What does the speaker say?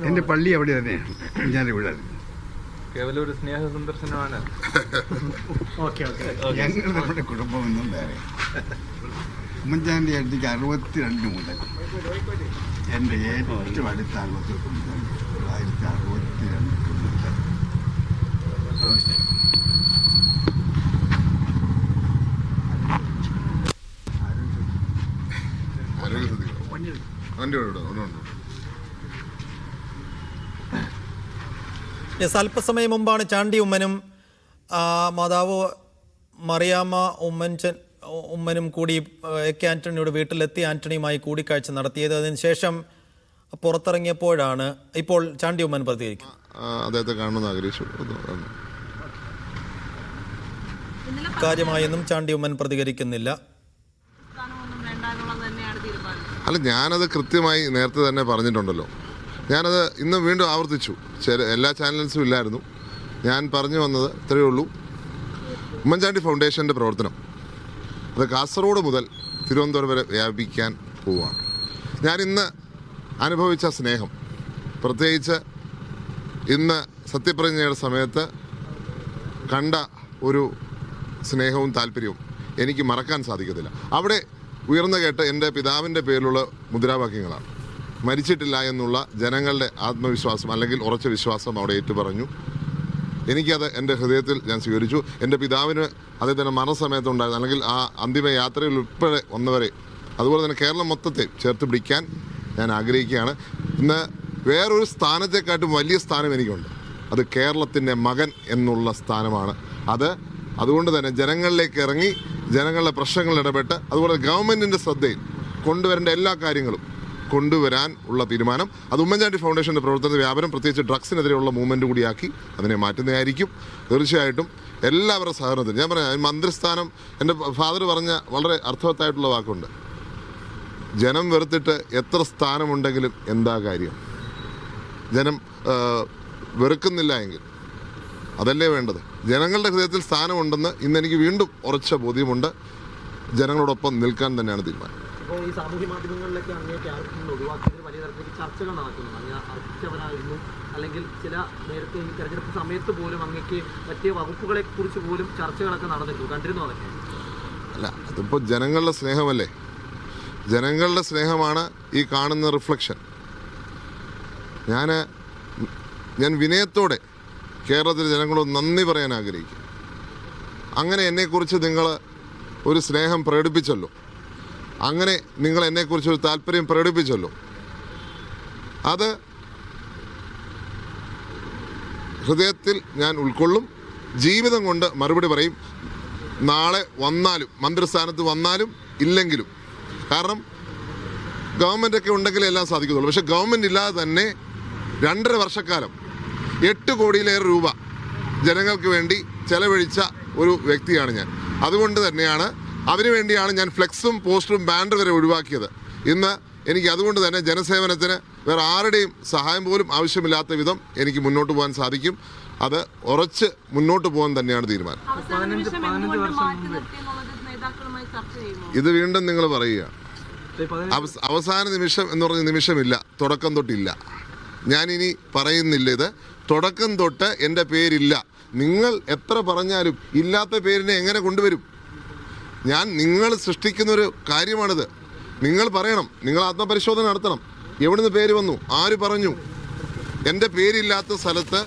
എൻ്റെ പള്ളി അവിടെ തന്നെയാണ്, ഞാൻ ഇവിടെ. കേവലം ഒരു സ്നേഹ സന്ദർശനമാണ്. ഞങ്ങൾ നമ്മുടെ കുടുംബമൊന്നും വേറെ. ഉമ്മൻചാണ്ടി അടുത്തേക്ക് 62 മുതൽ എൻ്റെ ഏറ്റവും അടുത്ത ആളുകൾ 1962 മുതൽ അല്പസമയം മുമ്പാണ് ചാണ്ടി ഉമ്മനും മാതാവ് മറിയാമ്മ ഉമ്മനും കൂടി എ.കെ. ആന്റണിയുടെ വീട്ടിലെത്തി ആന്റണിയുമായി കൂടിക്കാഴ്ച നടത്തിയത്. അതിനുശേഷം പുറത്തിറങ്ങിയപ്പോഴാണ് ഇപ്പോൾ ചാണ്ടി ഉമ്മൻ പ്രതികരിക്കുന്നത്. അദ്ദേഹത്തെ കാണണമെന്ന് ആഗ്രഹിച്ചു. കാര്യമായൊന്നും ചാണ്ടി ഉമ്മൻ പ്രതികരിക്കുന്നില്ല. അല്ല, ഞാനത് കൃത്യമായി നേരത്തെ തന്നെ പറഞ്ഞിട്ടുണ്ടല്ലോ. ഞാനത് ഇന്ന് വീണ്ടും ആവർത്തിച്ചു. എല്ലാ ചാനൽസും ഇല്ലായിരുന്നു. ഞാൻ പറഞ്ഞു വന്നത് ഇത്രയേ ഉള്ളൂ. ഉമ്മൻചാണ്ടി ഫൗണ്ടേഷൻ്റെ പ്രവർത്തനം അത് കാസർഗോഡ് മുതൽ തിരുവനന്തപുരം വരെ വ്യാപിക്കാൻ പോവുകയാണ്. ഞാനിന്ന് അനുഭവിച്ച സ്നേഹം, പ്രത്യേകിച്ച് ഇന്ന് സത്യപ്രതിജ്ഞയുടെ സമയത്ത് കണ്ട ഒരു സ്നേഹവും താല്പര്യവും എനിക്ക് മറക്കാൻ സാധിക്കത്തില്ല. അവിടെ ഉയർന്നു കേട്ട് എൻ്റെ പിതാവിൻ്റെ പേരിലുള്ള മുദ്രാവാക്യങ്ങളാണ്. മരിച്ചിട്ടില്ല എന്നുള്ള ജനങ്ങളുടെ ആത്മവിശ്വാസം അല്ലെങ്കിൽ ഉറച്ച വിശ്വാസം അവിടെ ഏറ്റുപറഞ്ഞു. എനിക്കത് എൻ്റെ ഹൃദയത്തിൽ ഞാൻ സ്വീകരിച്ചു. എൻ്റെ പിതാവിന് അദ്ദേഹത്തിൻ്റെ മരണസമയത്തുണ്ടായിരുന്നു, അല്ലെങ്കിൽ ആ അന്തിമ യാത്രയിൽ ഉൾപ്പെടെ വന്നവരെ, അതുപോലെ തന്നെ കേരളം മൊത്തത്തെ ചേർത്ത് പിടിക്കാൻ ഞാൻ ആഗ്രഹിക്കുകയാണ്. ഇന്ന് വേറൊരു സ്ഥാനത്തെക്കാട്ടും വലിയ സ്ഥാനം എനിക്കുണ്ട്. അത് കേരളത്തിൻ്റെ മകൻ എന്നുള്ള സ്ഥാനമാണ്. അതുകൊണ്ട് തന്നെ ജനങ്ങളിലേക്ക് ഇറങ്ങി ജനങ്ങളുടെ പ്രശ്നങ്ങളിൽ ഇടപെട്ട് അതുപോലെ ഗവൺമെൻറ്റിൻ്റെ ശ്രദ്ധയിൽ കൊണ്ടുവരേണ്ട എല്ലാ കാര്യങ്ങളും കൊണ്ടുവരാൻ ഉള്ള തീരുമാനം അത് ഉമ്മൻചാണ്ടി ഫൗണ്ടേഷൻ്റെ പ്രവർത്തന വ്യാപനം, പ്രത്യേകിച്ച് ഡ്രഗ്സിനെതിരെയുള്ള മൂവ്മെൻറ്റ് കൂടിയാക്കി അതിനെ മാറ്റുന്നതായിരിക്കും. തീർച്ചയായിട്ടും എല്ലാവരുടെ സഹകരണത്തിൽ ഞാൻ പറയാം. മന്ത്രിസ്ഥാനം എൻ്റെ ഫാദർ പറഞ്ഞ വളരെ അർത്ഥവത്തായിട്ടുള്ള വാക്കുണ്ട്. ജനം വെറുത്തിട്ട് എത്ര സ്ഥാനമുണ്ടെങ്കിലും എന്താ കാര്യം? ജനം വെറുക്കുന്നില്ല എങ്കിൽ അതല്ലേ വേണ്ടത്. ജനങ്ങളുടെ ഹൃദയത്തിൽ സ്ഥാനമുണ്ടെന്ന് ഇന്നെനിക്ക് വീണ്ടും ഉറച്ച ബോധ്യമുണ്ട്. ജനങ്ങളോടൊപ്പം നിൽക്കാൻ തന്നെയാണ് തീരുമാനം. ഇപ്പോൾ ഈ സാമൂഹ്യ മാധ്യമങ്ങളിലൊക്കെ അങ്ങേക്ക് ആർക്കും ഒഴിവാക്കിയതിന് വലിയ തരത്തിൽ ചർച്ചകൾ നടക്കുന്നു. അങ്ങ് അർഹിച്ചവരായിരുന്നു, അല്ലെങ്കിൽ ചില നേരത്തെ ഈ തെരഞ്ഞെടുപ്പ് സമയത്ത് പോലും അങ്ങേക്ക് പറ്റിയ വകുപ്പുകളെ കുറിച്ച് പോലും ചർച്ചകളൊക്കെ നടന്നിട്ടുണ്ട്. കണ്ടിരുന്നു അതൊക്കെ? അല്ല, അതിപ്പോൾ ജനങ്ങളുടെ സ്നേഹമല്ലേ. ജനങ്ങളുടെ സ്നേഹമാണ് ഈ കാണുന്ന റിഫ്ലക്ഷൻ. ഞാൻ വിനയത്തോടെ കേരളത്തിലെ ജനങ്ങളോട് നന്ദി പറയാൻ ആഗ്രഹിക്കും. അങ്ങനെ എന്നെക്കുറിച്ച് നിങ്ങൾ ഒരു സ്നേഹം പ്രകടിപ്പിച്ചല്ലോ, അങ്ങനെ നിങ്ങൾ എന്നെക്കുറിച്ച് ഒരു താല്പര്യം പ്രകടിപ്പിച്ചല്ലോ, അത് ഹൃദയത്തിൽ ഞാൻ ഉൾക്കൊള്ളും. ജീവിതം കൊണ്ട് മറുപടി പറയും. നാളെ വന്നാലും, മന്ത്രിസ്ഥാനത്ത് വന്നാലും ഇല്ലെങ്കിലും. കാരണം ഗവൺമെൻറ്റൊക്കെ ഉണ്ടെങ്കിലേ എല്ലാം സാധിക്കത്തുള്ളൂ. പക്ഷേ ഗവൺമെൻറ് ഇല്ലാതെ തന്നെ 2.5 വർഷക്കാലം 8 കോടിയിലേറെ രൂപ ജനങ്ങൾക്ക് വേണ്ടി ചെലവഴിച്ച ഒരു വ്യക്തിയാണ് ഞാൻ. അതുകൊണ്ട് തന്നെയാണ്, അതിനുവേണ്ടിയാണ് ഞാൻ ഫ്ലെക്സും പോസ്റ്ററും ബാനർ വരെ ഒഴിവാക്കിയത്. ഇന്ന് എനിക്ക് അതുകൊണ്ട് തന്നെ ജനസേവനത്തിന് വേറെ ആരുടെയും സഹായം പോലും ആവശ്യമില്ലാത്ത വിധം എനിക്ക് മുന്നോട്ട് പോകാൻ സാധിക്കും. അത് ഉറച്ച് മുന്നോട്ട് പോകാൻ തന്നെയാണ് തീരുമാനം. ഇത് വീണ്ടും നിങ്ങൾ പറയുക. അവസാന നിമിഷം എന്ന് പറഞ്ഞ നിമിഷമില്ല, തുടക്കം തൊട്ടില്ല. ഞാനിനി പറയുന്നില്ല. ഇത് തുടക്കം തൊട്ട് എൻ്റെ പേരില്ല. നിങ്ങൾ എത്ര പറഞ്ഞാലും ഇല്ലാത്ത പേരിനെ എങ്ങനെ കൊണ്ടുവരും? നിങ്ങൾ സൃഷ്ടിക്കുന്നൊരു കാര്യമാണിത്. നിങ്ങൾ പറയണം, നിങ്ങൾ ആത്മപരിശോധന നടത്തണം. എവിടുന്ന് പേര് വന്നു, ആര് പറഞ്ഞു? എൻ്റെ പേരില്ലാത്ത സ്ഥലത്ത്